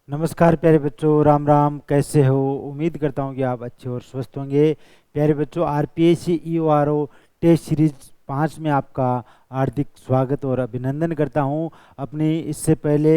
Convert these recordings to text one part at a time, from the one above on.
नमस्कार प्यारे बच्चों, राम राम। कैसे हो? उम्मीद करता हूँ कि आप अच्छे और स्वस्थ होंगे। प्यारे बच्चों, आरपीएससी ईओआरओ टेस्ट सीरीज 5 में आपका हार्दिक स्वागत और अभिनंदन करता हूँ। अपनी इससे पहले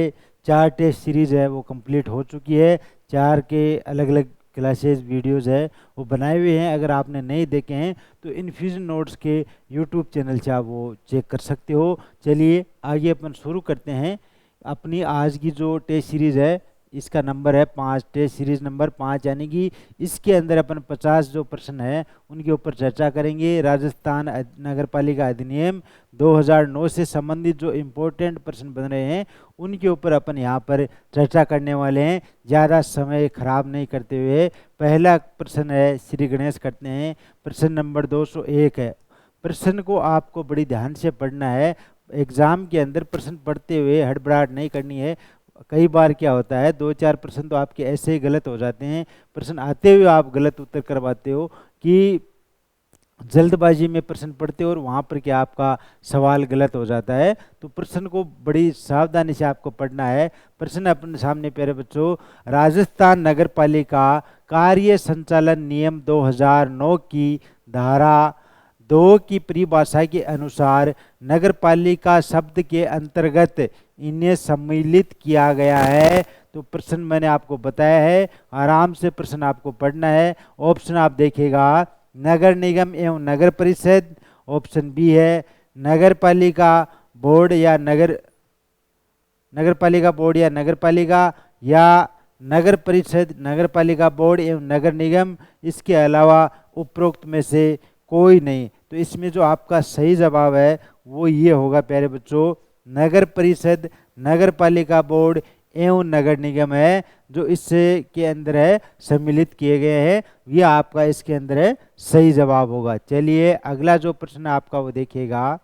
4 टेस्ट सीरीज है वो कंप्लीट हो चुकी है। 4 के अलग अलग क्लासेस वीडियोस है वो बनाए हुए हैं। अगर आपने नहीं देखे हैं तो इन्फ्यूजन नोट्स के यूट्यूब चैनल से आप वो चेक कर सकते हो। चलिए आगे अपन शुरू करते हैं। अपनी आज की जो टेस्ट सीरीज है इसका नंबर है 5, टेस्ट सीरीज नंबर 5, यानी कि इसके अंदर अपन 50 जो प्रश्न है उनके ऊपर चर्चा करेंगे। राजस्थान नगर पालिका अधिनियम 2009 से संबंधित जो इम्पोर्टेंट प्रश्न बन रहे हैं उनके ऊपर अपन यहाँ पर चर्चा करने वाले हैं। ज़्यादा समय खराब नहीं करते हुए पहला प्रश्न है, श्री गणेश करते हैं। प्रश्न नंबर 201 है। प्रश्न को आपको बड़ी ध्यान से पढ़ना है। एग्जाम के अंदर प्रश्न पढ़ते हुए हड़बड़ाहट नहीं करनी है। कई बार क्या होता है, 2-4 प्रश्न तो आपके ऐसे ही गलत हो जाते हैं। प्रश्न आते हुए आप गलत उत्तर करवाते हो कि जल्दबाजी में प्रश्न पढ़ते हो और वहाँ पर क्या आपका सवाल गलत हो जाता है। तो प्रश्न को बड़ी सावधानी से आपको पढ़ना है। प्रश्न अपने सामने प्यारे बच्चों, राजस्थान नगर पालिका कार्य संचालन नियम 2009 की धारा 2 की परिभाषा के अनुसार नगर पालिका शब्द के अंतर्गत इन्हें सम्मिलित किया गया है। तो प्रश्न मैंने आपको बताया है, आराम से प्रश्न आपको पढ़ना है। ऑप्शन आप देखिएगा, नगर निगम एवं नगर परिषद। ऑप्शन बी है नगर पालिका बोर्ड या नगर पालिका बोर्ड या नगर पालिका, या नगर परिषद, नगर पालिका बोर्ड एवं नगर निगम। इसके अलावा उपरोक्त में से कोई नहीं। तो इसमें जो आपका सही जवाब है वो ये होगा प्यारे बच्चों, नगर परिषद, नगर पालिका बोर्ड एवं नगर निगम है जो इससे के अंदर है सम्मिलित किए गए हैं। ये आपका इसके अंदर है सही जवाब होगा। चलिए अगला जो प्रश्न आपका वो देखिएगा।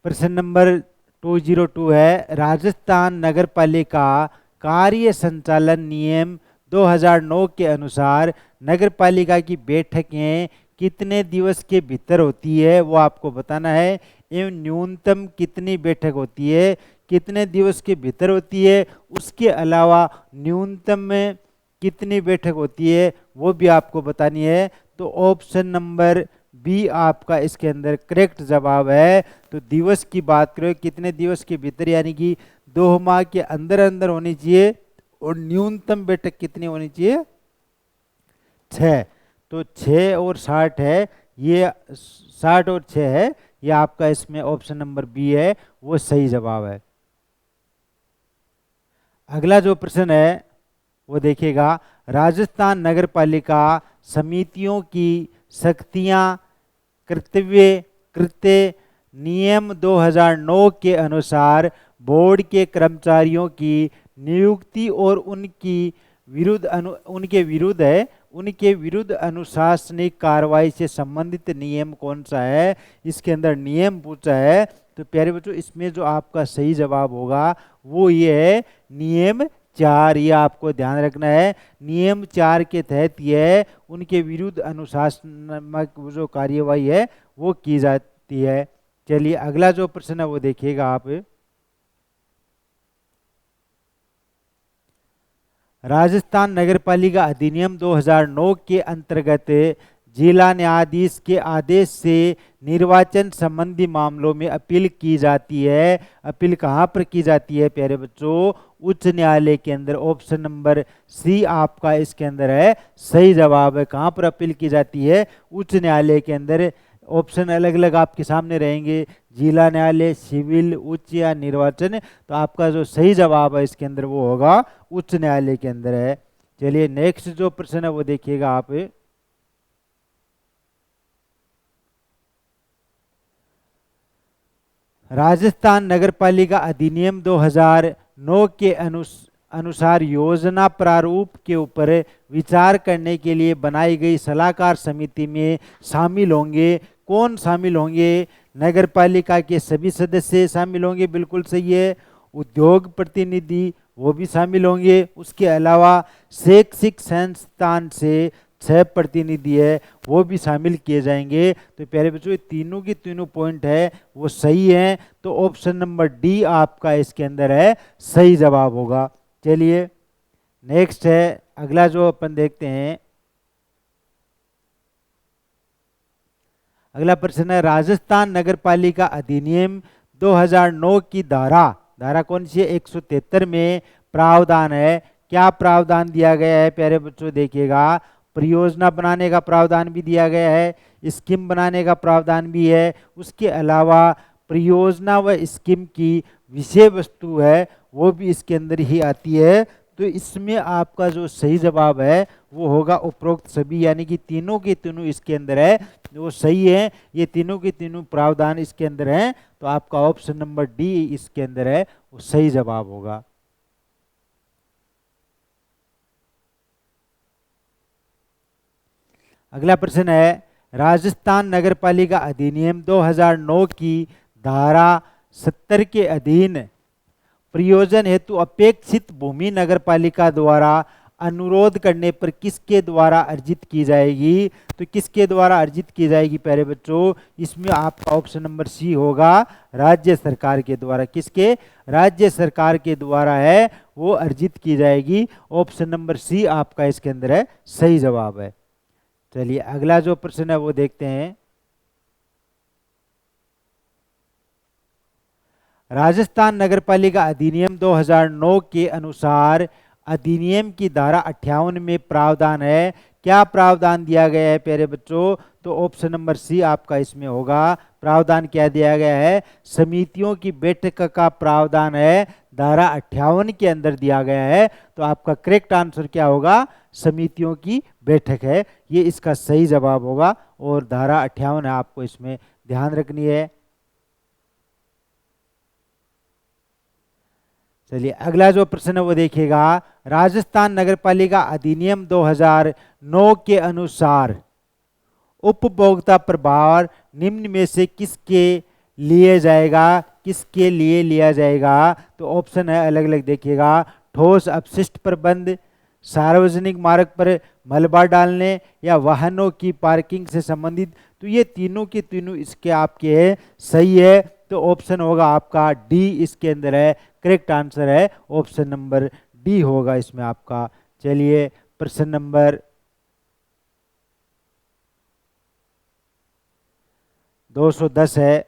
प्रश्न नंबर 202 है। राजस्थान नगर पालिका कार्य संचालन नियम 2009 के अनुसार नगर पालिका की बैठकें कितने दिवस के भीतर होती है वो आपको बताना है। एवं न्यूनतम कितनी बैठक होती है, कितने दिवस के भीतर होती है, उसके अलावा न्यूनतम में कितनी बैठक होती है वो भी आपको बतानी है। तो ऑप्शन नंबर बी आपका इसके अंदर करेक्ट जवाब है। तो दिवस की बात करें, कितने दिवस के भीतर, यानी कि 2 माह के अंदर अंदर होनी चाहिए। और न्यूनतम बैठक कितनी होनी चाहिए? 6। तो 6 और 60 है, ये 60 और 6 है, ये आपका इसमें ऑप्शन नंबर बी है वो सही जवाब है। अगला जो प्रश्न है वो देखिएगा। राजस्थान नगर पालिका समितियों की शक्तियां, कर्तव्य, कृत्य नियम 2009 के अनुसार बोर्ड के कर्मचारियों की नियुक्ति और उनके विरुद्ध अनुशासनिक कार्रवाई से संबंधित नियम कौन सा है? इसके अंदर नियम पूछा है। तो प्यारे बच्चों इसमें जो आपका सही जवाब होगा वो ये है नियम 4। ये आपको ध्यान रखना है। नियम 4 के तहत ये उनके विरुद्ध अनुशासनात्मक जो कार्यवाही है वो की जाती है। चलिए अगला जो प्रश्न है वो देखिएगा आप। राजस्थान नगरपालिका अधिनियम 2009 के अंतर्गत जिला न्यायाधीश के आदेश से निर्वाचन संबंधी मामलों में अपील की जाती है। अपील कहाँ पर की जाती है प्यारे बच्चों? उच्च न्यायालय के अंदर। ऑप्शन नंबर सी आपका इसके अंदर है सही जवाब है। कहाँ पर अपील की जाती है? उच्च न्यायालय के अंदर। ऑप्शन अलग अलग आपके सामने रहेंगे, जिला न्यायालय, सिविल, उच्च या निर्वाचन। तो आपका जो सही जवाब है इसके अंदर वो होगा उच्च न्यायालय के अंदर है। चलिए नेक्स्ट जो प्रश्न है वो देखिएगा आप। राजस्थान नगरपालिका अधिनियम 2009 के अनुसार योजना प्रारूप के ऊपर विचार करने के लिए बनाई गई सलाहकार समिति में शामिल होंगे। कौन शामिल होंगे? नगरपालिका के सभी सदस्य शामिल होंगे, बिल्कुल सही है। उद्योग प्रतिनिधि वो भी शामिल होंगे। उसके अलावा शैक्षिक संस्थान से 6 प्रतिनिधि है वो भी शामिल किए जाएंगे। तो प्यारे बच्चों, ये तीनों की तीनों पॉइंट है वो सही है, तो ऑप्शन नंबर डी आपका इसके अंदर है सही जवाब होगा। चलिए नेक्स्ट है, अगला जो अपन देखते हैं, अगला प्रश्न है राजस्थान नगरपालिका अधिनियम 2009 की धारा कौन सी है? 173 में प्रावधान है। क्या प्रावधान दिया गया है प्यारे बच्चों? देखिएगा, परियोजना बनाने का प्रावधान भी दिया गया है, स्कीम बनाने का प्रावधान भी है, उसके अलावा परियोजना व स्कीम की विषय वस्तु है वो भी इसके अंदर ही आती है। तो इसमें आपका जो सही जवाब है वो होगा उपरोक्त सभी, यानी कि तीनों के तीनों इसके अंदर है वो सही है। ये तीनों के तीनों प्रावधान इसके अंदर हैं, तो आपका ऑप्शन नंबर डी इसके अंदर है वो सही जवाब होगा। अगला प्रश्न है राजस्थान नगरपालिका अधिनियम 2009 की धारा 70 के अधीन प्रयोजन हेतु अपेक्षित भूमि नगरपालिका द्वारा अनुरोध करने पर किसके द्वारा अर्जित की जाएगी? तो किसके द्वारा अर्जित की जाएगी प्यारे बच्चों? इसमें आपका ऑप्शन नंबर सी होगा, राज्य सरकार के द्वारा। किसके? राज्य सरकार के द्वारा है वो अर्जित की जाएगी। ऑप्शन नंबर सी आपका इसके अंदर है सही जवाब है। चलिए अगला जो प्रश्न है वो देखते हैं। राजस्थान नगरपालिका अधिनियम 2009 के अनुसार अधिनियम की धारा 58 में प्रावधान है। क्या प्रावधान दिया गया है प्यारे बच्चों? तो ऑप्शन नंबर सी आपका इसमें होगा। प्रावधान क्या दिया गया है? समितियों की बैठक का प्रावधान है, धारा 58 के अंदर दिया गया है। तो आपका करेक्ट आंसर क्या होगा? समितियों की बैठक है, ये इसका सही जवाब होगा। और धारा 58 है, आपको इसमें ध्यान रखनी है। चलिए अगला जो प्रश्न है वो देखिएगा, राजस्थान नगरपालिका अधिनियम 2009 के अनुसार उपभोक्ता प्रभार निम्न में से किसके लिए जाएगा? किसके लिए लिया जाएगा? तो ऑप्शन है अलग अलग, देखिएगा। ठोस अपशिष्ट प्रबंध, सार्वजनिक मार्ग पर मलबा डालने, या वाहनों की पार्किंग से संबंधित। तो ये तीनों के तीनों इसके आपके है सही है। तो ऑप्शन होगा आपका डी इसके अंदर है, करेक्ट आंसर है ऑप्शन नंबर डी होगा इसमें आपका। चलिए प्रश्न नंबर 210 है,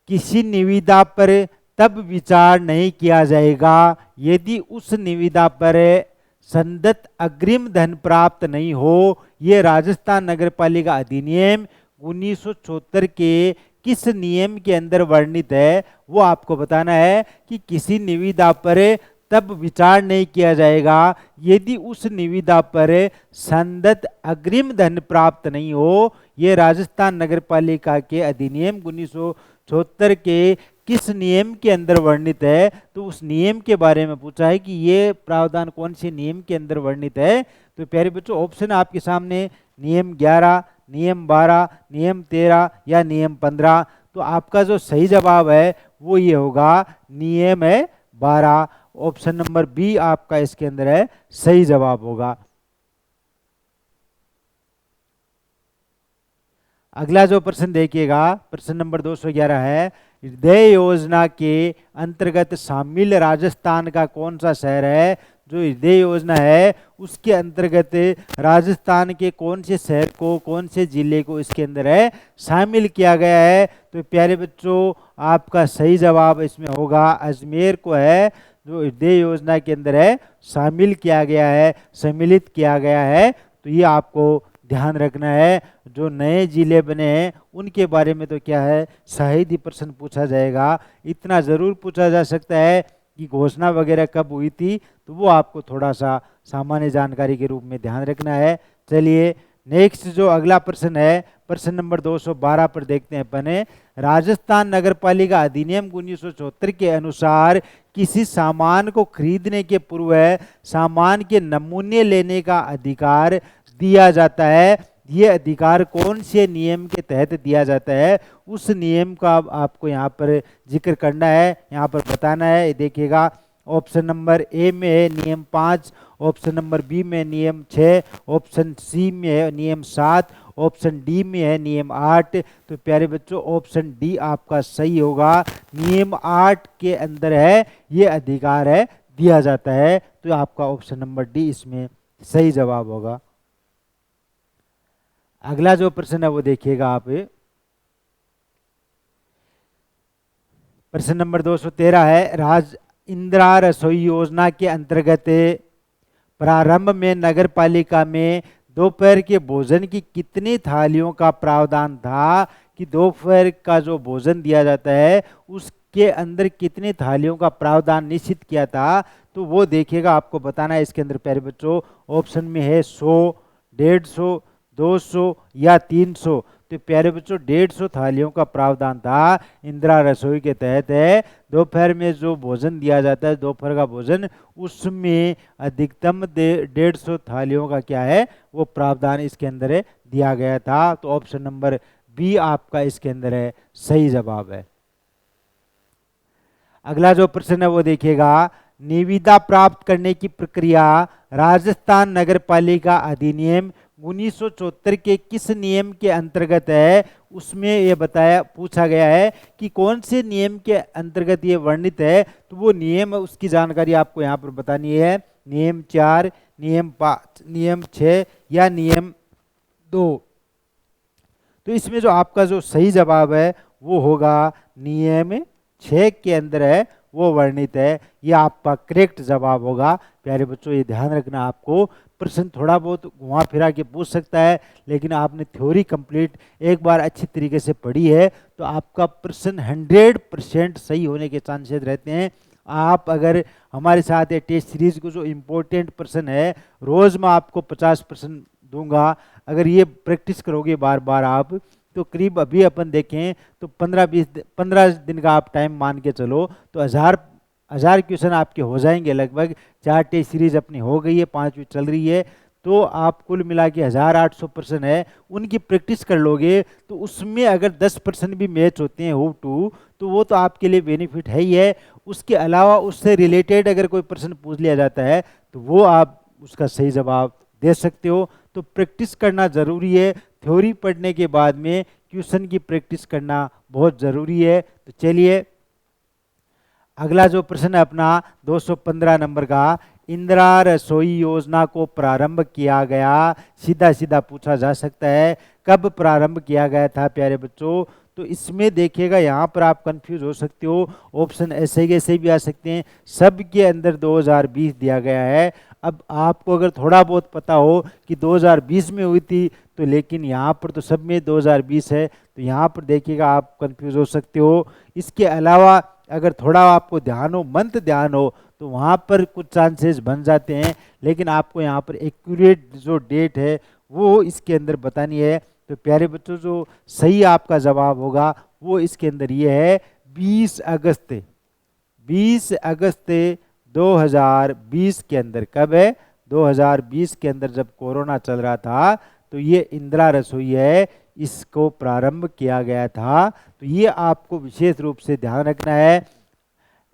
किसी निविदा पर तब विचार नहीं किया जाएगा यदि उस निविदा पर संदत अग्रिम धन प्राप्त नहीं हो। ये राजस्थान नगरपालिका अधिनियम 1974 के किस नियम के अंदर वर्णित है? वो आपको बताना है कि किसी निविदा पर तब विचार नहीं किया जाएगा यदि उस निविदा पर संदत अग्रिम धन प्राप्त नहीं हो। ये राजस्थान नगरपालिका के अधिनियम 1974 के किस नियम के अंदर वर्णित है? तो उस नियम के बारे में पूछा है कि ये प्रावधान कौन से नियम के अंदर वर्णित है। तो प्यारे बच्चों, ऑप्शन आपके सामने नियम 11, नियम 12, नियम 13 या नियम 15। तो आपका जो सही जवाब है वो ये होगा, नियम है 12। ऑप्शन नंबर बी आपका इसके अंदर है सही जवाब होगा। अगला जो प्रश्न देखिएगा, प्रश्न नंबर 211 है, हृदय योजना के अंतर्गत शामिल राजस्थान का कौन सा शहर है? जो हृदय योजना है उसके अंतर्गत राजस्थान के कौन से शहर को, कौन से जिले को इसके अंदर है शामिल किया गया है? तो प्यारे बच्चों, आपका सही जवाब इसमें होगा अजमेर को है, जो हृदय योजना के अंदर है शामिल किया गया है, सम्मिलित किया गया है। तो ये आपको ध्यान रखना है। जो नए जिले बने हैं उनके बारे में तो क्या है, शायद ही प्रश्न पूछा जाएगा। इतना ज़रूर पूछा जा सकता है कि घोषणा वगैरह कब हुई थी, तो वो आपको थोड़ा सा सामान्य जानकारी के रूप में ध्यान रखना है। चलिए नेक्स्ट जो अगला प्रश्न है, प्रश्न नंबर 212 पर देखते हैं अपने। राजस्थान नगरपालिका अधिनियम 1974 के अनुसार किसी सामान को खरीदने के पूर्व सामान के नमूने लेने का अधिकार दिया जाता है। ये अधिकार कौन से नियम के तहत दिया जाता है? उस नियम का आपको यहाँ पर जिक्र करना है, यहाँ पर बताना है। देखिएगा, ऑप्शन नंबर ए में है नियम 5, ऑप्शन नंबर बी में नियम 6, ऑप्शन सी में है नियम 7, ऑप्शन डी में है नियम 8। तो प्यारे बच्चों ऑप्शन डी आपका सही होगा। नियम 8 के अंदर है ये अधिकार है दिया जाता है, तो आपका ऑप्शन नंबर डी इसमें सही जवाब होगा। अगला जो प्रश्न है वो देखिएगा आप, प्रश्न नंबर 213 है, राज इंदिरा रसोई योजना के अंतर्गत प्रारंभ में नगर पालिका में दोपहर के भोजन की कितनी थालियों का प्रावधान था, कि दोपहर का जो भोजन दिया जाता है उसके अंदर कितनी थालियों का प्रावधान निश्चित किया था। तो वो देखिएगा, आपको बताना है इसके अंदर प्यारे बच्चों। ऑप्शन में है 100, 150, 200 या 300। तो प्यारे बच्चों 150 थालियों का प्रावधान था इंदिरा रसोई के तहत है। दोपहर में जो भोजन दिया जाता है, दोपहर का भोजन, उसमें अधिकतम 150 थालियों का क्या है वो प्रावधान इसके अंदर है दिया गया था। तो ऑप्शन नंबर बी आपका इसके अंदर है सही जवाब है। अगला जो प्रश्न है वो देखिएगा, निविदा प्राप्त करने की प्रक्रिया राजस्थान नगर पालिका अधिनियम 1974 के किस नियम के अंतर्गत है। उसमें ये बताया पूछा गया है कि कौन से नियम के अंतर्गत ये वर्णित है। तो वो नियम उसकी जानकारी आपको यहाँ पर बतानी है। नियम 4, नियम 5, नियम 6 या नियम 2। तो इसमें जो आपका जो सही जवाब है वो होगा नियम 6 के अंदर है वो वर्णित है। ये आपका करेक्ट जवाब होगा। प्यारे बच्चों ये ध्यान रखना, आपको प्रश्न थोड़ा बहुत घुमा फिरा के पूछ सकता है, लेकिन आपने थ्योरी कंप्लीट एक बार अच्छी तरीके से पढ़ी है तो आपका प्रश्न 100% सही होने के चांसेस रहते हैं। आप अगर हमारे साथ ये टेस्ट सीरीज को जो इम्पोर्टेंट प्रश्न है रोज़ मैं आपको 50 प्रश्न दूंगा, अगर ये प्रैक्टिस करोगे बार बार आप, तो करीब अभी अपन देखें तो 15 दिन का आप टाइम मान के चलो तो हजार क्वेश्चन आपके हो जाएंगे लगभग। 4 टेस्ट सीरीज अपनी हो गई है, 5वीं चल रही है, तो आप कुल मिला के 1800 प्रश्न है उनकी प्रैक्टिस कर लोगे तो उसमें अगर 10% भी मैच होते हैं हो टू, तो वो तो आपके लिए बेनिफिट है ही है। उसके अलावा उससे रिलेटेड अगर कोई प्रश्न पूछ लिया जाता है तो वो आप उसका सही जवाब दे सकते हो। तो प्रैक्टिस करना ज़रूरी है। थ्योरी पढ़ने के बाद में क्वेश्चन की प्रैक्टिस करना बहुत ज़रूरी है। तो चलिए अगला जो प्रश्न है अपना 215 नंबर का, इंदिरा रसोई योजना को प्रारंभ किया गया, सीधा सीधा पूछा जा सकता है कब प्रारंभ किया गया था प्यारे बच्चों। तो इसमें देखिएगा यहाँ पर आप कंफ्यूज हो सकते हो, ऑप्शन ऐसे भी आ सकते हैं, सब के अंदर 2020 दिया गया है। अब आपको अगर थोड़ा बहुत पता हो कि 2020 में हुई थी तो, लेकिन यहाँ पर तो सब में 2020 है, तो यहाँ पर देखिएगा आप कंफ्यूज हो सकते हो। इसके अलावा अगर थोड़ा आपको ध्यान हो, मंथ ध्यान हो, तो वहाँ पर कुछ चांसेस बन जाते हैं, लेकिन आपको यहाँ पर एक्यूरेट जो डेट है वो इसके अंदर बतानी है। तो प्यारे बच्चों जो सही आपका जवाब होगा वो इसके अंदर ये है 20 अगस्त 2020 के अंदर। कब है? 2020 के अंदर जब कोरोना चल रहा था तो ये इंदिरा रसोई है, इसको प्रारंभ किया गया था। तो ये आपको विशेष रूप से ध्यान रखना है।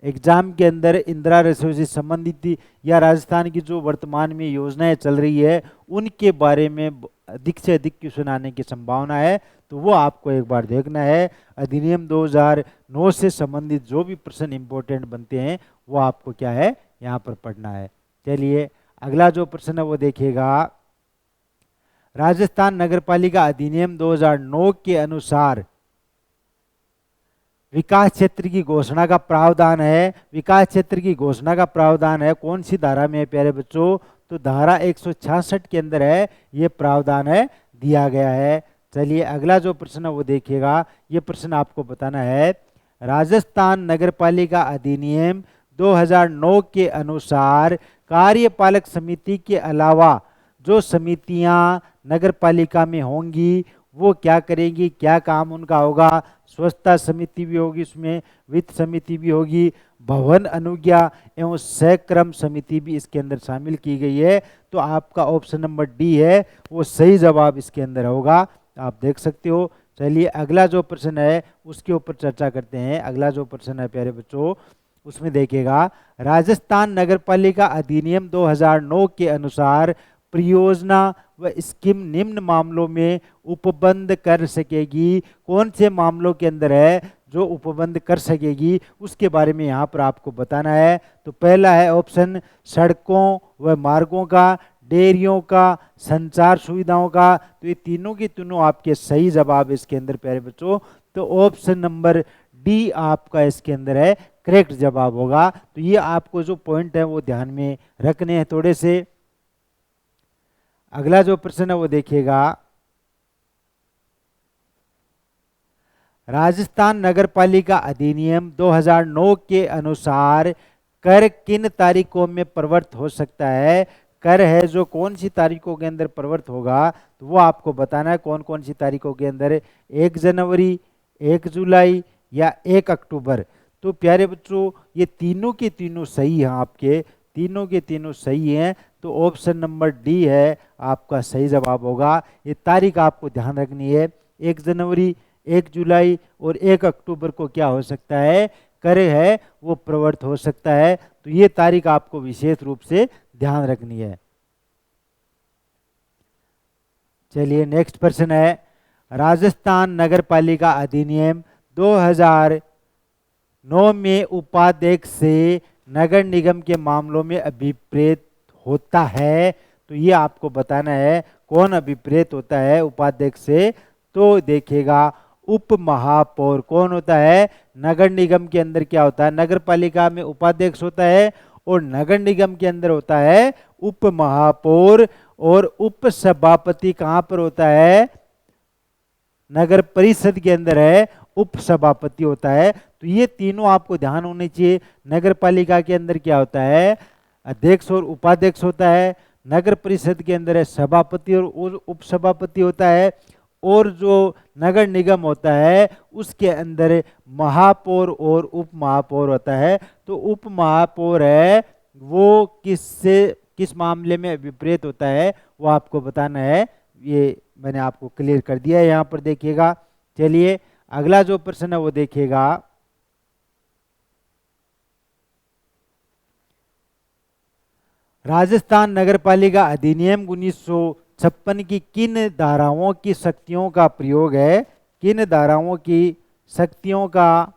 एग्जाम के अंदर इंदिरा रसोई से संबंधित या राजस्थान की जो वर्तमान में योजनाएं चल रही है उनके बारे में अधिक से अधिक क्वेश्चन आने की संभावना है, तो वो आपको एक बार देखना है। अधिनियम 2009 से संबंधित जो भी प्रश्न इंपॉर्टेंट बनते हैं वो आपको क्या है यहाँ पर पढ़ना है। चलिए अगला जो प्रश्न है वो देखिएगा, राजस्थान नगरपालिका अधिनियम 2009 के अनुसार विकास क्षेत्र की घोषणा का प्रावधान है। विकास क्षेत्र की घोषणा का प्रावधान है कौन सी धारा में है प्यारे बच्चों? तो धारा 166 के अंदर है ये प्रावधान है दिया गया है। चलिए अगला जो प्रश्न है वो देखिएगा, ये प्रश्न आपको बताना है, राजस्थान नगरपालिका अधिनियम 2009 के अनुसार कार्यपालक समिति के अलावा जो समितियां नगरपालिका में होंगी वो क्या करेंगी, क्या काम उनका होगा? स्वच्छता समिति भी होगी, उसमें वित्त समिति भी होगी, भवन अनुज्ञा एवं सहक्रम समिति भी इसके अंदर शामिल की गई है। तो आपका ऑप्शन नंबर डी है वो सही जवाब इसके अंदर होगा, आप देख सकते हो। चलिए अगला जो प्रश्न है उसके ऊपर चर्चा करते हैं। अगला जो प्रश्न है प्यारे बच्चों, उसमें देखिएगा राजस्थान नगरपालिका अधिनियम 2009 के अनुसार परियोजना व स्कीम निम्न मामलों में उपबंध कर सकेगी। कौन से मामलों के अंदर है जो उपबंध कर सकेगी, उसके बारे में यहाँ पर आपको बताना है। तो पहला है ऑप्शन सड़कों व मार्गों का, डेयरियों का, संचार सुविधाओं का। तो ये तीनों के तीनों आपके सही जवाब इसके अंदर प्यारे बच्चों। तो ऑप्शन नंबर डी आपका इसके अंदर है करेक्ट जवाब होगा। तो ये आपको जो पॉइंट है वो ध्यान में रखने हैं थोड़े से। अगला जो प्रश्न है वो देखिएगा, राजस्थान नगरपालिका अधिनियम 2009 के अनुसार कर किन तारीखों में प्रवर्त हो सकता है। कर है जो कौन सी तारीखों के अंदर प्रवर्त होगा, तो वो आपको बताना है कौन कौन सी तारीखों के अंदर, 1 जनवरी, 1 जुलाई या 1 अक्टूबर। तो प्यारे बच्चों ये तीनों के तीनों सही हैं, आपके तीनों के तीनों सही हैं। तो ऑप्शन नंबर डी है आपका सही जवाब होगा। ये तारीख आपको ध्यान रखनी है, 1 जनवरी, 1 जुलाई और 1 अक्टूबर को क्या हो सकता है, कर है वो प्रवर्त हो सकता है। तो ये तारीख आपको विशेष रूप से ध्यान रखनी है। चलिए नेक्स्ट प्रश्न है, राजस्थान नगरपालिका अधिनियम 2009 में उपाध्यक्ष से नगर निगम के मामलों में अभिप्रेत होता है। तो ये आपको बताना है कौन अभिप्रेत होता है उपाध्यक्ष से। तो देखिएगा उप महापौर कौन होता है, नगर निगम के अंदर क्या होता है, नगर पालिका में उपाध्यक्ष होता है और नगर निगम के अंदर होता है उप महापौर। और उप सभापति कहां पर होता है, नगर परिषद के अंदर है उप सभापति होता है। तो ये तीनों आपको ध्यान होने चाहिए। नगर पालिका के अंदर क्या होता है, अध्यक्ष और उपाध्यक्ष होता है। नगर परिषद के अंदर है सभापति और उप सभापति होता है। और जो नगर निगम होता है उसके अंदर महापौर और उप महापौर होता है। तो उप महापौर है वो किस मामले में विपरीत होता है वो आपको बताना है। ये मैंने आपको क्लियर कर दिया है यहाँ पर देखिएगा। चलिए अगला जो प्रश्न है वो देखिएगा, राजस्थान नगरपालिका अधिनियम 1956 की किन धाराओं की शक्तियों का प्रयोग है, किन धाराओं की शक्तियों का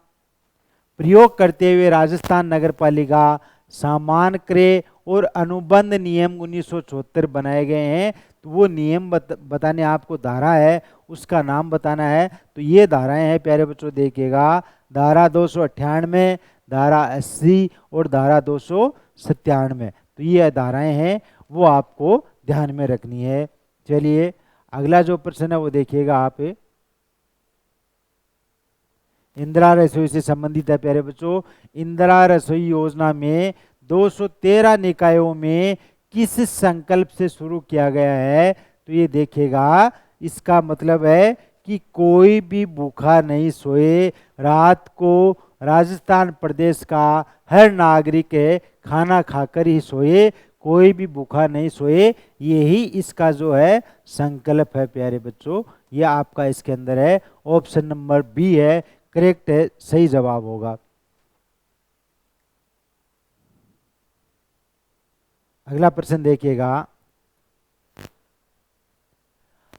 प्रयोग करते हुए राजस्थान नगरपालिका सामान्य क्रय और अनुबंध नियम 1974 बनाए गए हैं। तो वो नियम बताने आपको धारा है उसका नाम बताना है। तो ये धाराएं हैं प्यारे बच्चों देखिएगा, धारा 298, धारा 80 और धारा 297। तो ये धाराएं हैं वो आपको ध्यान में रखनी है। चलिए अगला जो प्रश्न है वो देखिएगा आप, इंदिरा रसोई से संबंधित है प्यारे बच्चों। इंदिरा रसोई योजना में 213 निकायों में किस संकल्प से शुरू किया गया है। तो ये देखिएगा इसका मतलब है कि कोई भी भूखा नहीं सोए, रात को राजस्थान प्रदेश का हर नागरिक खाना खाकर ही सोए, कोई भी भूखा नहीं सोए, यही इसका जो है संकल्प है प्यारे बच्चों। ये आपका इसके अंदर है ऑप्शन नंबर बी है करेक्ट है, सही जवाब होगा। अगला प्रश्न देखिएगा,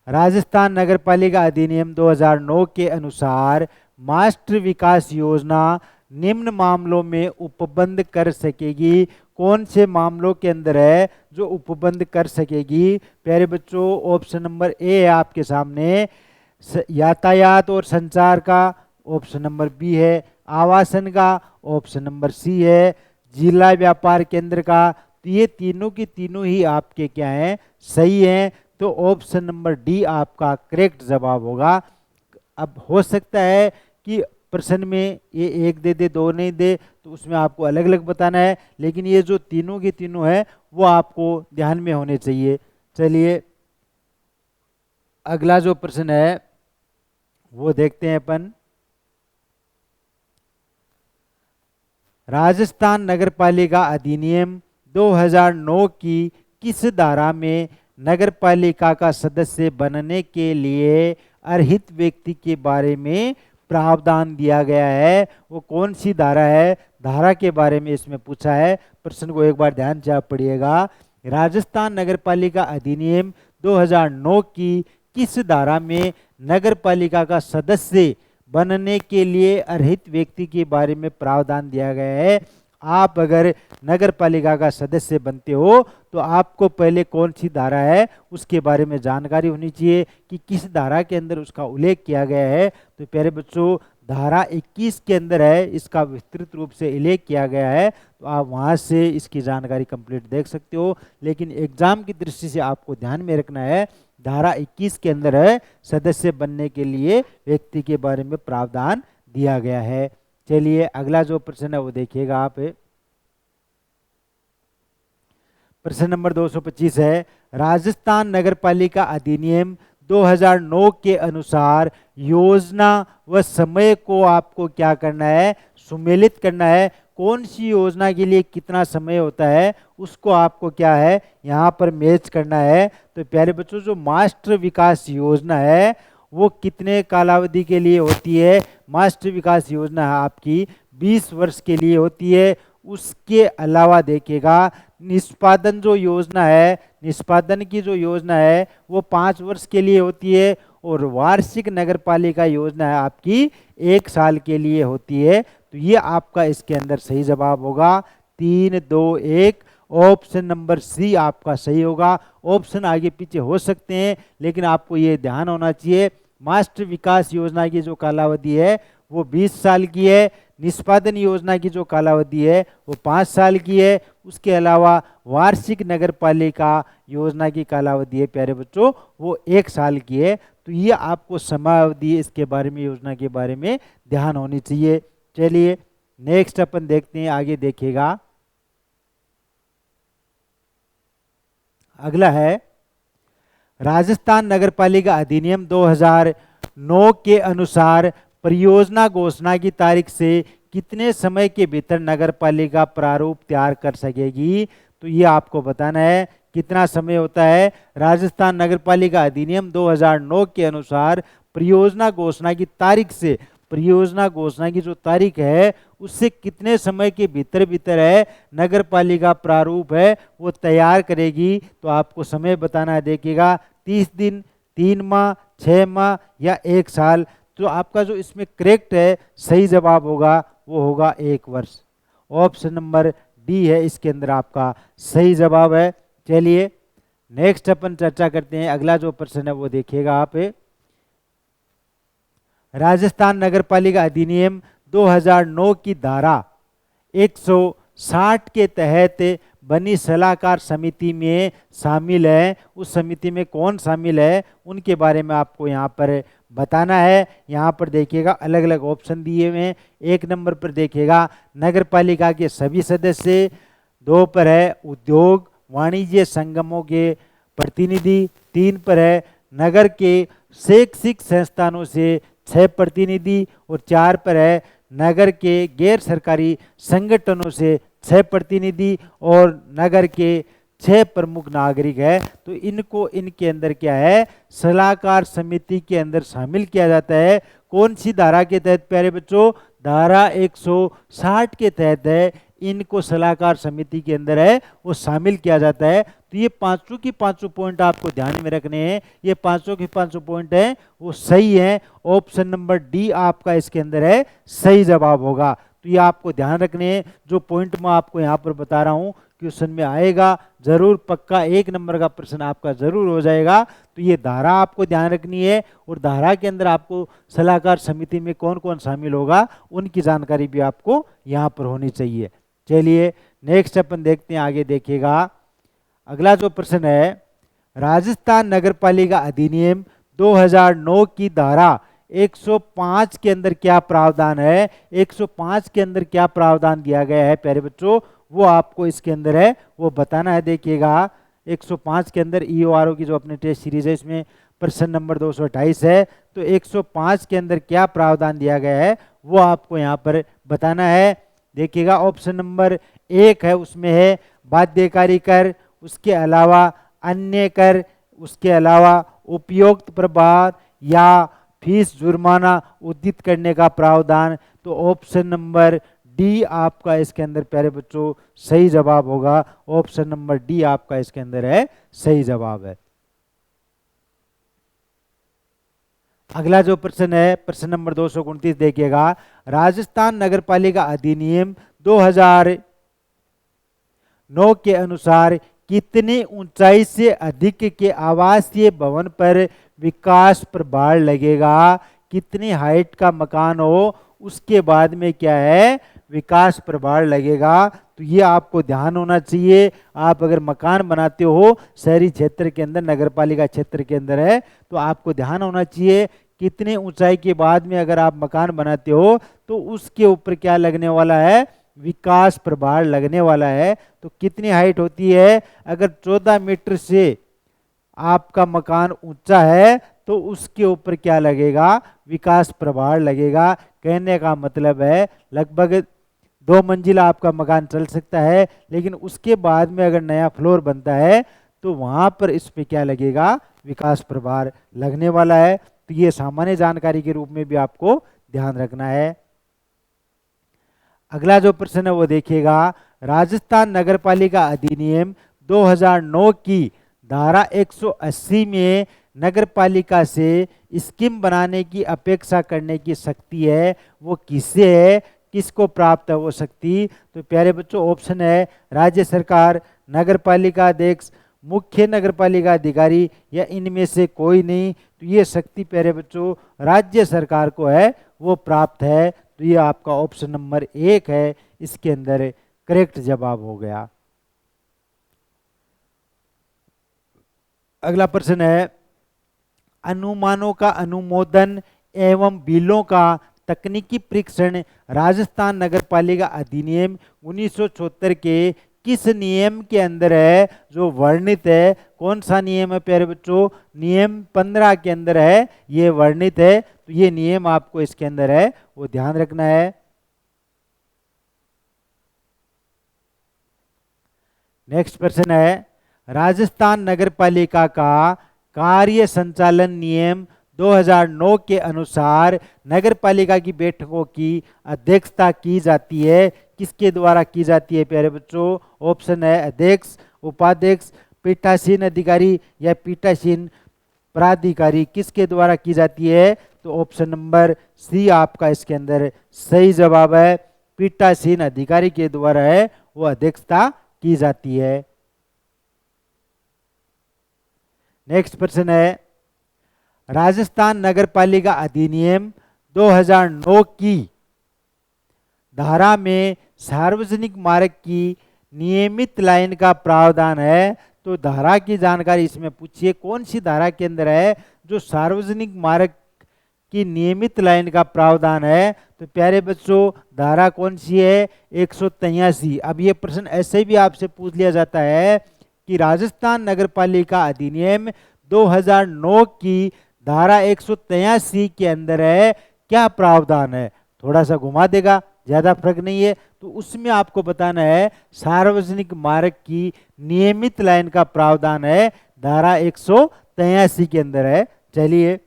राजस्थान नगरपालिका अधिनियम 2009 के अनुसार मास्टर विकास योजना निम्न मामलों में उपबंध कर सकेगी। कौन से मामलों के अंदर है जो उपबंध कर सकेगी प्यारे बच्चों। ऑप्शन नंबर ए है आपके सामने, यातायात और संचार का। ऑप्शन नंबर बी है आवासन का। ऑप्शन नंबर सी है जिला व्यापार केंद्र का। तो ये तीनों की तीनों ही आपके क्या हैं, सही हैं। तो ऑप्शन नंबर डी आपका करेक्ट जवाब होगा। अब हो सकता है कि प्रश्न में ये एक दे दे दो नहीं दे, तो उसमें आपको अलग अलग बताना है, लेकिन ये जो तीनों की तीनों है वो आपको ध्यान में होने चाहिए। चलिए अगला जो प्रश्न है वो देखते हैं अपन, राजस्थान नगरपालिका अधिनियम 2009 की किस धारा में नगरपालिका का सदस्य बनने के लिए अर्हित व्यक्ति के बारे में प्रावधान दिया गया है। वो कौन सी धारा है, धारा के बारे में इसमें पूछा है। प्रश्न को एक बार ध्यान से आप पढ़िएगा। राजस्थान नगरपालिका अधिनियम 2009 की किस धारा में नगरपालिका का सदस्य बनने के लिए अर्हित व्यक्ति के बारे में प्रावधान दिया गया है? आप अगर नगर पालिका का सदस्य बनते हो तो आपको पहले कौन सी धारा है उसके बारे में जानकारी होनी चाहिए कि किस धारा के अंदर उसका उल्लेख किया गया है। तो प्यारे बच्चों, धारा 21 के अंदर है, इसका विस्तृत रूप से उल्लेख किया गया है, तो आप वहां से इसकी जानकारी कंप्लीट देख सकते हो। लेकिन एग्जाम की दृष्टि से आपको ध्यान में रखना है, धारा 21 के अंदर है सदस्य बनने के लिए व्यक्ति के बारे में प्रावधान दिया गया है। चलिए अगला जो प्रश्न है वो देखिएगा आप। प्रश्न नंबर 225 है, राजस्थान नगरपालिका अधिनियम 2009 के अनुसार योजना व समय को आपको क्या करना है? सुमेलित करना है। कौन सी योजना के लिए कितना समय होता है उसको आपको क्या है यहाँ पर मैच करना है। तो प्यारे बच्चों, जो मास्टर विकास योजना है वो कितने कालावधि के लिए होती है? मास्टर विकास योजना आपकी 20 वर्ष के लिए होती है। उसके अलावा देखिएगा निष्पादन जो योजना है, निष्पादन की जो योजना है वो 5 वर्ष के लिए होती है, और वार्षिक नगरपालिका योजना है आपकी 1 साल के लिए होती है। तो ये आपका इसके अंदर सही जवाब होगा 3, 2, 1। ऑप्शन नंबर सी आपका सही होगा। ऑप्शन आगे पीछे हो सकते हैं लेकिन आपको ये ध्यान होना चाहिए, मास्टर विकास योजना की जो कालावधि है वो 20 साल की है, निष्पादन योजना की जो कालावधि है वो 5 साल की है। उसके अलावा वार्षिक नगरपालिका योजना की कालावधि है प्यारे बच्चों वो 1 साल की है। तो ये आपको समयावधि इसके बारे में, योजना के बारे में ध्यान होनी चाहिए। चलिए नेक्स्ट अपन देखते हैं, आगे देखिएगा। अगला है, राजस्थान नगरपालिका अधिनियम 2009 के अनुसार परियोजना घोषणा की तारीख से कितने समय के भीतर नगरपालिका प्रारूप तैयार कर सकेगी? तो ये आपको बताना है कितना समय होता है। राजस्थान नगरपालिका अधिनियम 2009 के अनुसार परियोजना घोषणा की तारीख से, परियोजना घोषणा की जो तारीख है उससे कितने समय के भीतर भीतर है नगरपालिका प्रारूप है वो तैयार करेगी। तो आपको समय बताना है, देखिएगा 30 दिन, 3 माह, 6 माह या 1 साल। तो आपका जो इसमें करेक्ट है सही जवाब होगा वो होगा 1 वर्ष। ऑप्शन नंबर डी है इसके अंदर आपका सही जवाब है। चलिए नेक्स्ट अपन चर्चा करते हैं। अगला जो प्रश्न है वो देखिएगा आप। राजस्थान नगरपालिका अधिनियम 2009 की धारा 160 के तहत बनी सलाहकार समिति में शामिल है, उस समिति में कौन शामिल है उनके बारे में आपको यहाँ पर बताना है। यहाँ पर देखिएगा अलग अलग ऑप्शन दिए हुए हैं। 1 नंबर पर देखिएगा नगरपालिका के सभी सदस्य, 2 पर है उद्योग वाणिज्य संगमों के प्रतिनिधि, 3 पर है नगर के शैक्षिक संस्थानों से 6 प्रतिनिधि, और 4 पर है नगर के गैर सरकारी संगठनों से 6 प्रतिनिधि, और नगर के 6 प्रमुख नागरिक है। तो इनको इनके अंदर क्या है सलाहकार समिति के अंदर शामिल किया जाता है। कौन सी धारा के तहत प्यारे बच्चों? धारा 160 के तहत है, इनको सलाहकार समिति के अंदर है वो शामिल किया जाता है। तो ये पांचों की पांचों पॉइंट आपको ध्यान में रखने हैं, ये पांचों के पांचों पॉइंट हैं वो सही है। ऑप्शन नंबर डी आपका इसके अंदर है सही जवाब होगा। तो ये आपको ध्यान रखने हैं, जो पॉइंट मैं आपको यहाँ पर बता रहा हूँ क्वेश्चन में आएगा जरूर, पक्का 1 नंबर का प्रश्न आपका जरूर हो जाएगा। तो ये धारा आपको ध्यान रखनी है, और धारा के अंदर आपको सलाहकार समिति में कौन कौन शामिल होगा उनकी जानकारी भी आपको यहाँ पर होनी चाहिए। चलिए नेक्स्ट अपन देखते हैं, आगे देखिएगा। अगला जो प्रश्न है, राजस्थान नगरपालिका अधिनियम 2009 की धारा 105 के अंदर क्या प्रावधान है? 105 के अंदर क्या प्रावधान दिया गया है प्यारे बच्चों, वो आपको इसके अंदर है वो बताना है। देखिएगा 105 के अंदर EORO की जो अपने टेस्ट सीरीज है इसमें प्रश्न नंबर 228 है। तो 105 के अंदर क्या प्रावधान दिया गया है वो आपको यहाँ पर बताना है। देखिएगा ऑप्शन नंबर 1 है उसमें है बाध्यकारी कर, उसके अलावा अन्य कर, उसके अलावा उपयुक्त प्रभार या फीस जुर्माना उद्यत करने का प्रावधान। तो ऑप्शन नंबर डी आपका इसके अंदर प्यारे बच्चों सही जवाब होगा। ऑप्शन नंबर डी आपका इसके अंदर है सही जवाब है। अगला जो प्रश्न है प्रश्न नंबर 229 देखिएगा। राजस्थान नगरपालिका अधिनियम 2009 के अनुसार कितनी ऊंचाई से अधिक के आवासीय भवन पर विकास प्रभार लगेगा? कितनी हाइट का मकान हो उसके बाद में क्या है विकास प्रभार लगेगा। तो ये आपको ध्यान होना चाहिए। आप अगर मकान बनाते हो शहरी क्षेत्र के अंदर, नगरपालिका क्षेत्र के अंदर है, तो आपको ध्यान होना चाहिए कितने ऊंचाई के बाद में अगर आप मकान बनाते हो तो उसके ऊपर क्या लगने वाला है विकास प्रभार लगने वाला है। तो कितनी हाइट होती है? अगर 14 मीटर से आपका मकान ऊंचा है तो उसके ऊपर क्या लगेगा विकास प्रभार लगेगा। कहने का मतलब है लगभग 2 मंजिला आपका मकान चल सकता है, लेकिन उसके बाद में अगर नया फ्लोर बनता है तो वहां पर इस पे क्या लगेगा विकास प्रभार लगने वाला है। तो ये सामान्य जानकारी के रूप में भी आपको ध्यान रखना है। अगला जो प्रश्न है वो देखिएगा। राजस्थान नगरपालिका अधिनियम 2009 की धारा 180 में नगरपालिका से स्कीम बनाने की अपेक्षा करने की शक्ति है वो किसे है, किसको प्राप्त है वो शक्ति? तो प्यारे बच्चों ऑप्शन है राज्य सरकार, नगरपालिका अध्यक्ष, मुख्य नगरपालिका अधिकारी या इनमें से कोई नहीं। तो ये शक्ति प्यारे बच्चों राज्य सरकार को है वो प्राप्त है। तो ये आपका ऑप्शन नंबर 1 है इसके अंदर करेक्ट जवाब हो गया। अगला प्रश्न है अनुमानों का अनुमोदन एवं बिलों का तकनीकी परीक्षण राजस्थान नगरपालिका अधिनियम 1974 के किस नियम के अंदर है जो वर्णित है? कौन सा नियम है प्यारे बच्चों? नियम 15 के अंदर है ये वर्णित है। तो ये नियम आपको इसके अंदर है वो ध्यान रखना है। नेक्स्ट प्रश्न है राजस्थान नगरपालिका का कार्य संचालन नियम 2009 के अनुसार नगरपालिका की बैठकों की अध्यक्षता की जाती है किसके द्वारा की जाती है प्यारे बच्चों? ऑप्शन है अध्यक्ष, उपाध्यक्ष, पीठासीन अधिकारी या पीठासीन प्राधिकारी, किसके द्वारा की जाती है? तो ऑप्शन नंबर सी आपका इसके अंदर सही जवाब है। पीठासीन अधिकारी के द्वारा है वो अध्यक्षता की जाती है। नेक्स्ट प्रश्न है राजस्थान नगरपालिका अधिनियम 2009 की धारा में सार्वजनिक मार्ग की नियमित लाइन का प्रावधान है। तो धारा की जानकारी इसमें पूछिए कौन सी धारा के अंदर है जो सार्वजनिक मार्ग की नियमित लाइन का प्रावधान है? तो प्यारे बच्चों धारा कौन सी है? 183। अब ये प्रश्न ऐसे भी आपसे पूछ लिया जाता है कि राजस्थान नगरपालिका अधिनियम 2009 की धारा 183 के अंदर है क्या प्रावधान है? थोड़ा सा घुमा देगा, ज्यादा फर्क नहीं है। तो उसमें आपको बताना है सार्वजनिक मार्ग की नियमित लाइन का प्रावधान है धारा 183 के अंदर है। चलिए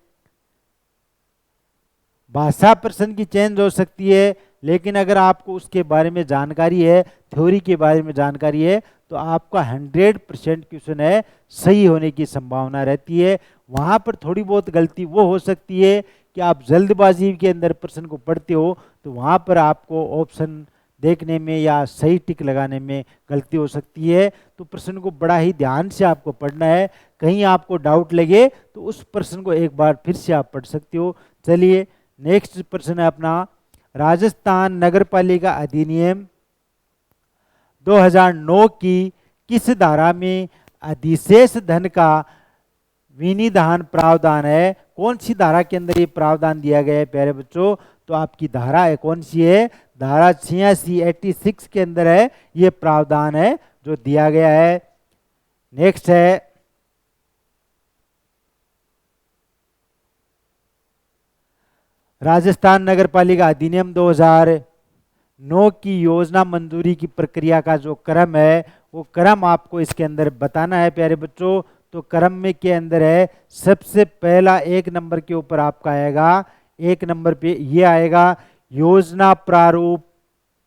भाषा प्रश्न की चेंज हो सकती है, लेकिन अगर आपको उसके बारे में जानकारी है, थ्योरी के बारे में जानकारी है, तो आपका 100% क्वेश्चन है सही होने की संभावना रहती है। वहां पर थोड़ी बहुत गलती वो हो सकती है कि आप जल्दबाजी के अंदर प्रश्न को पढ़ते हो तो वहां पर आपको ऑप्शन देखने में या सही टिक लगाने में गलती हो सकती है। तो प्रश्न को बड़ा ही ध्यान से आपको पढ़ना है। कहीं आपको डाउट लगे तो उस प्रश्न को एक बार फिर से आप पढ़ सकते हो। चलिए नेक्स्ट प्रश्न है अपना राजस्थान नगरपालिका अधिनियम 2009 की किस धारा में अधिशेष धन का विनिधान प्रावधान है? कौन सी धारा के अंदर ये प्रावधान दिया गया है प्यारे बच्चों? तो आपकी धारा है कौन सी है? धारा 86 के अंदर है ये प्रावधान है जो दिया गया है। नेक्स्ट है राजस्थान नगरपालिका अधिनियम 2009 की योजना मंजूरी की प्रक्रिया का जो क्रम है वो क्रम आपको इसके अंदर बताना है प्यारे बच्चों। तो क्रम में के अंदर है सबसे पहला 1 नंबर के ऊपर आपका आएगा, 1 नंबर पे ये आएगा योजना प्रारूप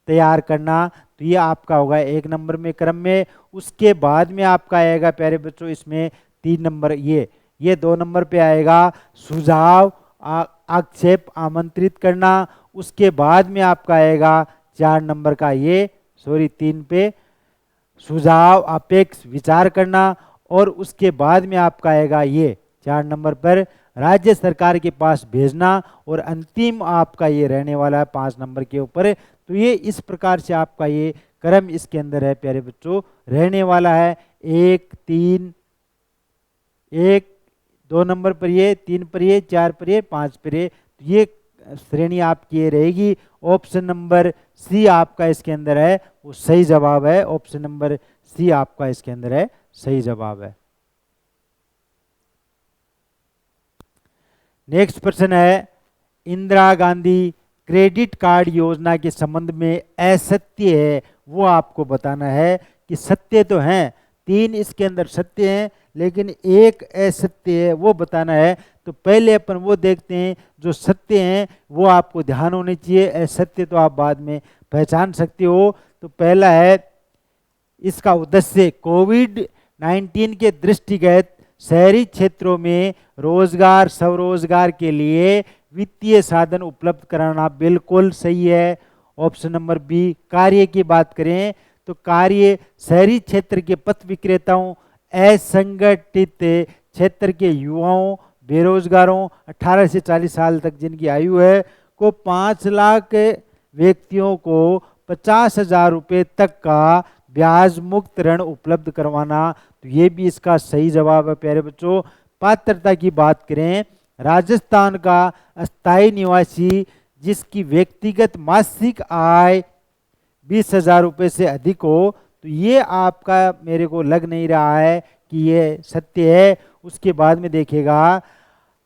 तैयार करना, तो ये आपका होगा 1 नंबर में क्रम में। उसके बाद में आपका आएगा प्यारे बच्चों इसमें 3 नंबर, ये 2 नंबर पे आएगा सुझाव आक्षेप आमंत्रित करना। उसके बाद में आपका आएगा 4 नंबर का 3 पे सुझाव अपेक्ष विचार करना। और उसके बाद में आपका आएगा 4 नंबर पर राज्य सरकार के पास भेजना। और अंतिम आपका ये रहने वाला है 5 नंबर के ऊपर। तो ये इस प्रकार से आपका ये क्रम इसके अंदर है प्यारे बच्चों रहने वाला है। 1 3 1 2 नंबर पर 3 पर 4 पर 5 पर ये श्रेणी आपकी ये रहेगी। ऑप्शन नंबर सी आपका इसके अंदर है वो सही जवाब है। ऑप्शन नंबर सी आपका इसके अंदर है सही जवाब है। नेक्स्ट प्रश्न है, इंदिरा गांधी क्रेडिट कार्ड योजना के संबंध में असत्य है वो आपको बताना है। कि सत्य तो हैं 3 इसके अंदर सत्य हैं लेकिन एक असत्य है वो बताना है। तो पहले अपन वो देखते हैं जो सत्य हैं वो आपको ध्यान होने चाहिए, असत्य तो आप बाद में पहचान सकते हो। तो पहला है इसका उद्देश्य कोविड-19 के दृष्टिगत शहरी क्षेत्रों में रोजगार स्वरोजगार के लिए वित्तीय साधन उपलब्ध कराना, बिल्कुल सही है। Option number B. कार्य की बात करें तो कार्य शहरी क्षेत्र के पथ विक्रेताओं, असंगठित क्षेत्र के युवाओं, बेरोजगारों 18 से 40 साल तक जिनकी आयु है को 5 लाख व्यक्तियों को 50,000 रुपये तक का ब्याज मुक्त ऋण उपलब्ध करवाना। तो ये भी इसका सही जवाब है प्यारे बच्चों। पात्रता की बात करें, राजस्थान का अस्थायी निवासी जिसकी व्यक्तिगत मासिक आय 20,000 रुपये से अधिक हो, तो ये आपका मेरे को लग नहीं रहा है कि ये सत्य है। उसके बाद में देखेगा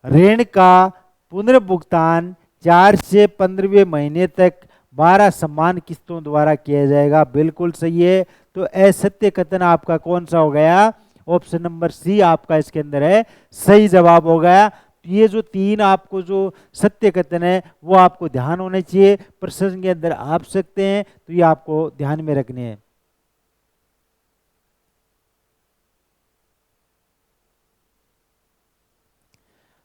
ऋण का पुनर्भुगतान 4 से 15वें महीने तक 12 समान किस्तों द्वारा किया जाएगा, बिल्कुल सही है। तो असत्य कथन आपका कौन सा हो गया? ऑप्शन नंबर सी आपका इसके अंदर है सही जवाब हो गया। ये जो 3 आपको जो सत्य कथन है वो आपको ध्यान होने चाहिए, प्रश्न के अंदर आप सकते हैं, तो ये आपको ध्यान में रखने हैं।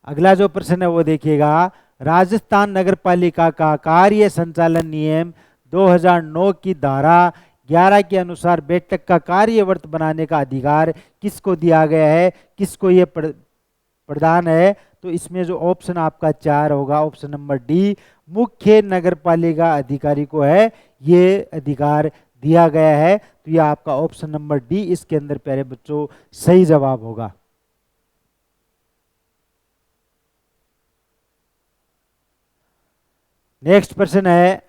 अगला जो प्रश्न है वो देखिएगा, राजस्थान नगरपालिका का कार्य संचालन नियम 2009 की धारा 11 के अनुसार बैठक का कार्यवर्त बनाने का अधिकार किसको दिया गया है, किसको ये प्रदान है? तो इसमें जो ऑप्शन आपका 4 होगा, ऑप्शन नंबर डी, मुख्य नगरपालिका अधिकारी को है ये अधिकार दिया गया है। तो ये आपका ऑप्शन नंबर डी इसके अंदर प्यारे बच्चों सही जवाब होगा। नेक्स्ट प्रश्न है,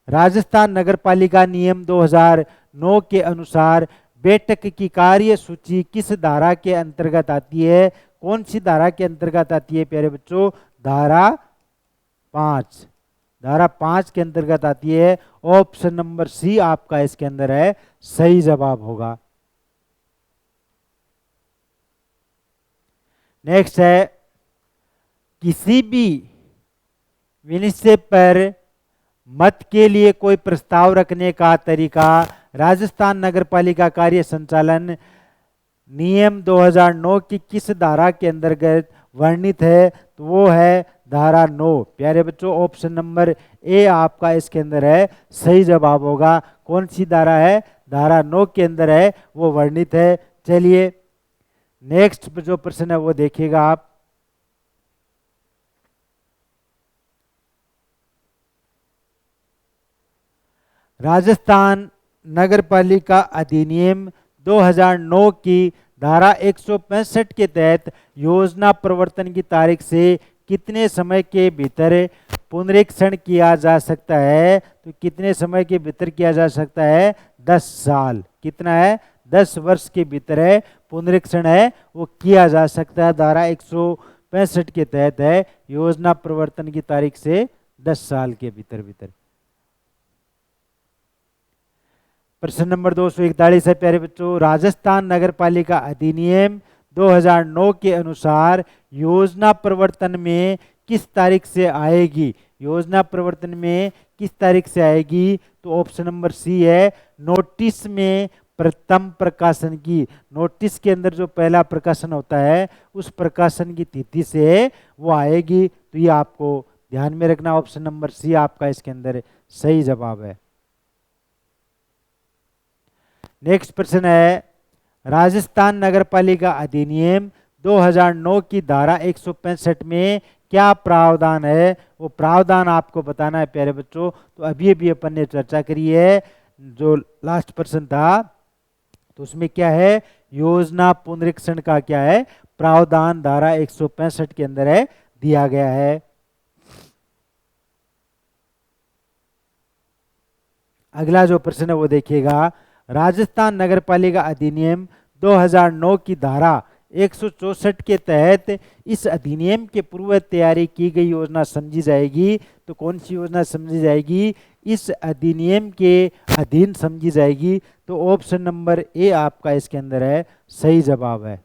राजस्थान नगरपालिका नियम 2009 के अनुसार बैठक की कार्य सूची किस धारा के अंतर्गत आती है? कौन सी धारा के अंतर्गत आती है प्यारे बच्चों? धारा 5, धारा 5 के अंतर्गत आती है। ऑप्शन नंबर सी आपका इसके अंदर है सही जवाब होगा। नेक्स्ट है, किसी भी विषय पर मत के लिए कोई प्रस्ताव रखने का तरीका राजस्थान नगरपालिका कार्य संचालन नियम 2009 की किस धारा के अंतर्गत वर्णित है? तो वो है धारा 9। प्यारे बच्चों ऑप्शन नंबर ए आपका इसके अंदर है सही जवाब होगा। कौन सी धारा है? धारा 9 के अंदर है वो वर्णित है। चलिए नेक्स्ट जो प्रश्न है वो देखिएगा आप। राजस्थान नगरपालिका अधिनियम 2009 की धारा 165 के तहत योजना प्रवर्तन की तारीख से कितने समय के भीतर पुनरीक्षण किया जा सकता है? तो कितने समय के भीतर किया जा सकता है? 10 साल। कितना है? 10 वर्ष के भीतर है पुनरीक्षण है वो किया जा सकता है। धारा 165 के तहत है योजना प्रवर्तन की तारीख से 10 साल के भीतर भीतर। प्रश्न नंबर 241 है प्यारे बच्चों, राजस्थान नगरपालिका अधिनियम 2009 के अनुसार योजना प्रवर्तन में किस तारीख से आएगी? योजना प्रवर्तन में किस तारीख से आएगी? तो ऑप्शन नंबर सी है, नोटिस में प्रथम प्रकाशन की। नोटिस के अंदर जो पहला प्रकाशन होता है उस प्रकाशन की तिथि से वो आएगी। तो ये आपको ध्यान में रखना, ऑप्शन नंबर सी आपका इसके अंदर सही जवाब है। नेक्स्ट प्रश्न है, राजस्थान नगरपालिका अधिनियम 2009 की धारा 165 में क्या प्रावधान है? वो प्रावधान आपको बताना है प्यारे बच्चों। तो अभी अपन ने चर्चा करी है, जो लास्ट प्रश्न था तो उसमें क्या है, योजना पुनरीक्षण का क्या है प्रावधान धारा 165 के अंदर है, दिया गया है। अगला जो प्रश्न है वो देखिएगा, राजस्थान नगरपालिका अधिनियम 2009 की धारा 164 के तहत इस अधिनियम के पूर्व तैयारी की गई योजना समझी जाएगी। तो कौन सी योजना समझी जाएगी? इस अधिनियम के अधीन समझी जाएगी। तो ऑप्शन नंबर ए आपका इसके अंदर है सही जवाब है।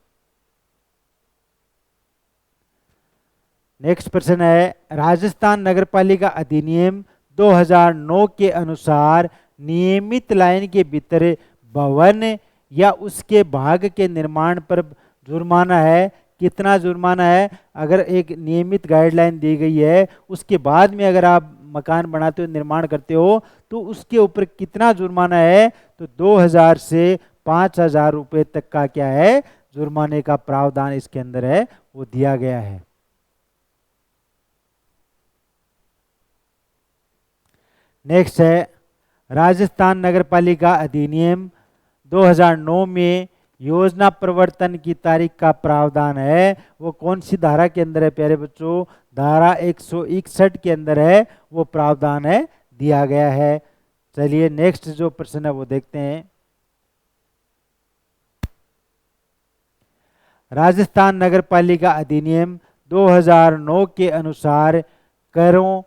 नेक्स्ट प्रश्न है, राजस्थान नगरपालिका अधिनियम 2009 के अनुसार नियमित लाइन के भीतर भवन या उसके भाग के निर्माण पर जुर्माना है। कितना जुर्माना है? अगर एक नियमित गाइडलाइन दी गई है उसके बाद में अगर आप मकान बनाते हो, निर्माण करते हो, तो उसके ऊपर कितना जुर्माना है? तो 2000 से 5000 रुपये तक का क्या है जुर्माने का प्रावधान इसके अंदर है, वो दिया गया है। नेक्स्ट है, राजस्थान नगरपालिका अधिनियम 2009 में योजना प्रवर्तन की तारीख का प्रावधान है, वो कौन सी धारा के अंदर है प्यारे बच्चों? धारा 161 के अंदर है वो प्रावधान है, दिया गया है। चलिए नेक्स्ट जो प्रश्न है वो देखते हैं। राजस्थान नगरपालिका अधिनियम 2009 के अनुसार करों,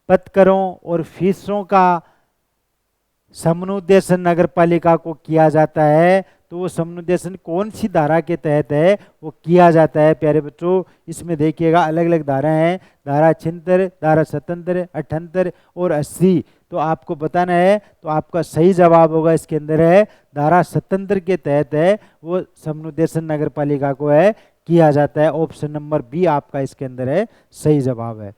पथकरों और फीसों का समनुदेशन नगरपालिका को किया जाता है। तो वो समनुदेशन कौन सी धारा के तहत है वो किया जाता है प्यारे बच्चों? इसमें देखिएगा अलग अलग धारा हैं, धारा 76, धारा 77, 78 और 80। तो आपको बताना है, तो आपका सही जवाब होगा इसके अंदर है धारा 77 के तहत है वो समनुदेशन नगरपालिका को है किया जाता है। ऑप्शन नंबर बी आपका इसके अंदर है सही जवाब है।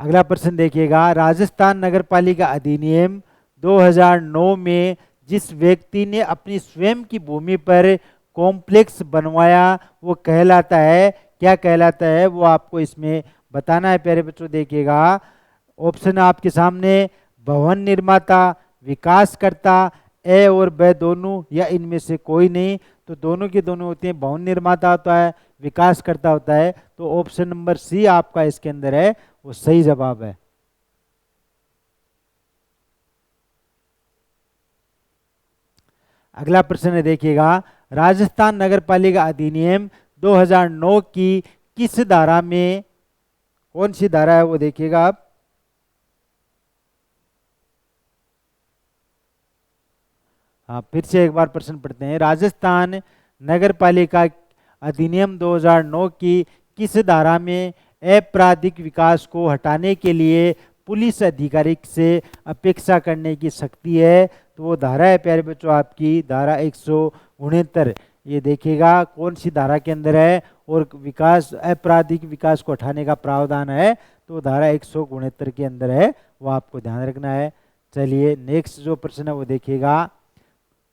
अगला प्रश्न देखिएगा, राजस्थान नगरपालिका अधिनियम 2009 में जिस व्यक्ति ने अपनी स्वयं की भूमि पर कॉम्प्लेक्स बनवाया वो कहलाता है, क्या कहलाता है वो आपको इसमें बताना है प्यारे बच्चों। देखिएगा ऑप्शन आपके सामने, भवन निर्माता, विकासकर्ता, ए और ब दोनों या इनमें से कोई नहीं। तो दोनों के दोनों होते हैं, भवन निर्माता होता है, विकासकर्ता होता है। तो ऑप्शन नंबर सी आपका इसके अंदर है वो सही जवाब है। अगला प्रश्न है देखिएगा, राजस्थान नगरपालिका अधिनियम 2009 की किस धारा में, कौन सी धारा है वो देखिएगा आप। हाँ, फिर से एक बार प्रश्न पढ़ते हैं, राजस्थान नगरपालिका अधिनियम 2009 की किस धारा में आपराधिक विकास को हटाने के लिए पुलिस अधिकारी से अपेक्षा करने की शक्ति है? तो वो धारा है प्यारे बच्चों आपकी धारा 169। ये देखिएगा कौन सी धारा के अंदर है और विकास, आपराधिक विकास को हटाने का प्रावधान है तो धारा 169 के अंदर है, वो आपको ध्यान रखना है। चलिए नेक्स्ट जो प्रश्न है वो देखिएगा,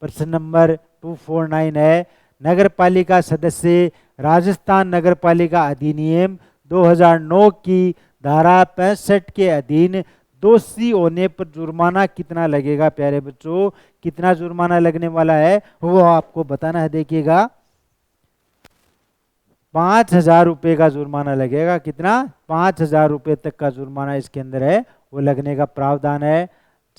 प्रश्न नंबर 249 है, नगरपालिका सदस्य राजस्थान नगरपालिका अधिनियम 2009 की धारा 65 के अधीन दोषी होने पर जुर्माना कितना लगेगा प्यारे बच्चों? कितना जुर्माना लगने वाला है वो आपको बताना है। देखिएगा 5000 रुपये का जुर्माना लगेगा। कितना? 5000 रुपये तक का जुर्माना इसके अंदर है वो लगने का प्रावधान है।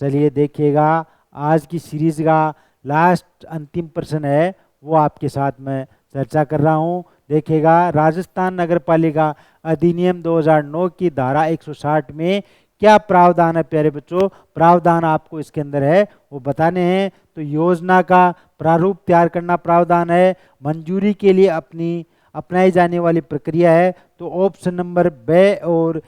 चलिए देखिएगा आज की सीरीज का लास्ट अंतिम प्रश्न है वो आपके साथ में चर्चा कर रहा हूँ। देखिएगा राजस्थान नगरपालिका अधिनियम 2009 की धारा 160 में क्या प्रावधान है प्यारे बच्चों? प्रावधान आपको इसके अंदर है वो बताने हैं। तो योजना का प्रारूप तैयार करना प्रावधान है, मंजूरी के लिए अपनी अपनाई जाने वाली प्रक्रिया है, तो ऑप्शन नंबर ब और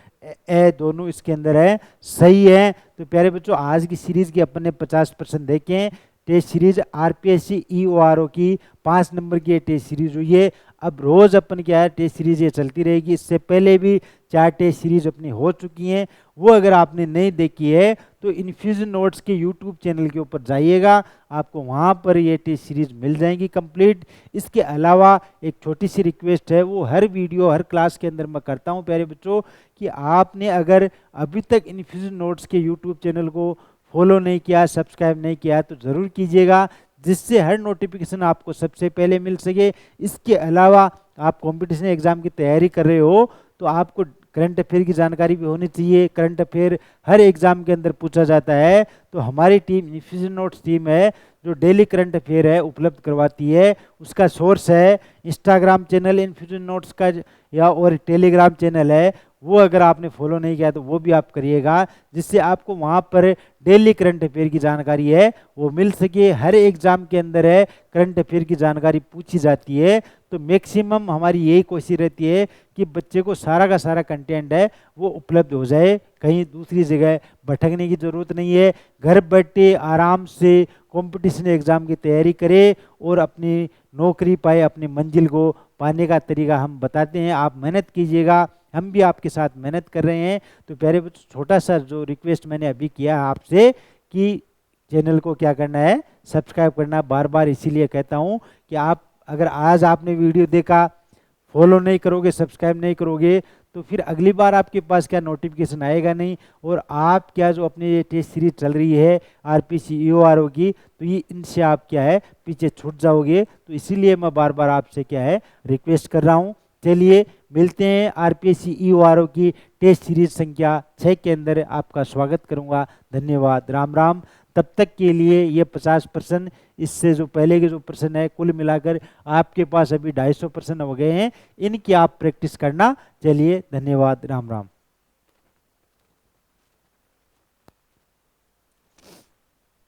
ए दोनों इसके अंदर है, सही है। तो प्यारे बच्चों, आज की सीरीज की अपन ने 50% देखें। टेस्ट सीरीज आरपीएससी ईओआरओ की 5 नंबर की टेस्ट सीरीज हुई है। अब रोज अपन क्या है, टेस्ट सीरीज ये चलती रहेगी। इससे पहले भी 4 टेस्ट सीरीज अपनी हो चुकी हैं, वो अगर आपने नहीं देखी है तो इन्फ्यूजन नोट्स के यूट्यूब चैनल के ऊपर जाइएगा, आपको वहाँ पर ये टेस्ट सीरीज मिल जाएंगी कंप्लीट। इसके अलावा एक छोटी सी रिक्वेस्ट है, वो हर वीडियो हर क्लास के अंदर मैं करता हूँ प्यारे बच्चों, कि आपने अगर अभी तक इन्फ्यूजन नोट्स के यूट्यूब चैनल को फॉलो नहीं किया, सब्सक्राइब नहीं किया, तो ज़रूर कीजिएगा, जिससे हर नोटिफिकेशन आपको सबसे पहले मिल सके। इसके अलावा आप कंपटीशन एग्जाम की तैयारी कर रहे हो तो आपको करंट अफेयर की जानकारी भी होनी चाहिए। करंट अफेयर हर एग्जाम के अंदर पूछा जाता है, तो हमारी टीम इन्फ्यूजन नोट्स टीम है जो डेली करंट अफेयर है उपलब्ध करवाती है। उसका सोर्स है इंस्टाग्राम चैनल इन्फ्यूजन नोट्स का, या और टेलीग्राम चैनल है, वो अगर आपने फॉलो नहीं किया तो वो भी आप करिएगा, जिससे आपको वहाँ पर डेली करंट अफेयर की जानकारी है वो मिल सके। हर एग्जाम के अंदर है करंट अफेयर की जानकारी पूछी जाती है, तो मैक्सिमम हमारी यही कोशिश रहती है कि बच्चे को सारा का सारा कंटेंट है वो उपलब्ध हो जाए, कहीं दूसरी जगह भटकने की ज़रूरत नहीं है। घर बैठे आराम से कंपटीशन एग्ज़ाम की तैयारी करे और अपनी नौकरी पाए, अपनी मंजिल को पाने का तरीका हम बताते हैं। आप मेहनत कीजिएगा, हम भी आपके साथ मेहनत कर रहे हैं। तो प्यारे बच्चों, छोटा सा जो रिक्वेस्ट मैंने अभी किया है आपसे कि चैनल को क्या करना है, सब्सक्राइब करना। बार बार इसीलिए कहता हूँ कि आप अगर आज आपने वीडियो देखा, फॉलो नहीं करोगे, सब्सक्राइब नहीं करोगे, तो फिर अगली बार आपके पास क्या नोटिफिकेशन आएगा नहीं, और आप क्या जो अपनी ये टेस्ट सीरीज चल रही है आरपीएससी ईओआरओ की, तो ये इनसे आप क्या है पीछे छूट जाओगे। तो इसीलिए मैं बार बार आपसे क्या है रिक्वेस्ट कर रहा हूँ। चलिए मिलते हैं आरपीएससी ईओआरओ की टेस्ट सीरीज संख्या 6 के अंदर। आपका स्वागत करूंगा। धन्यवाद, राम राम। तब तक के लिए ये 50%, इससे जो पहले के जो प्रश्न है कुल मिलाकर आपके पास अभी 250 प्रश्न हो गए हैं, इनकी आप प्रैक्टिस करना। चलिए धन्यवाद, राम राम।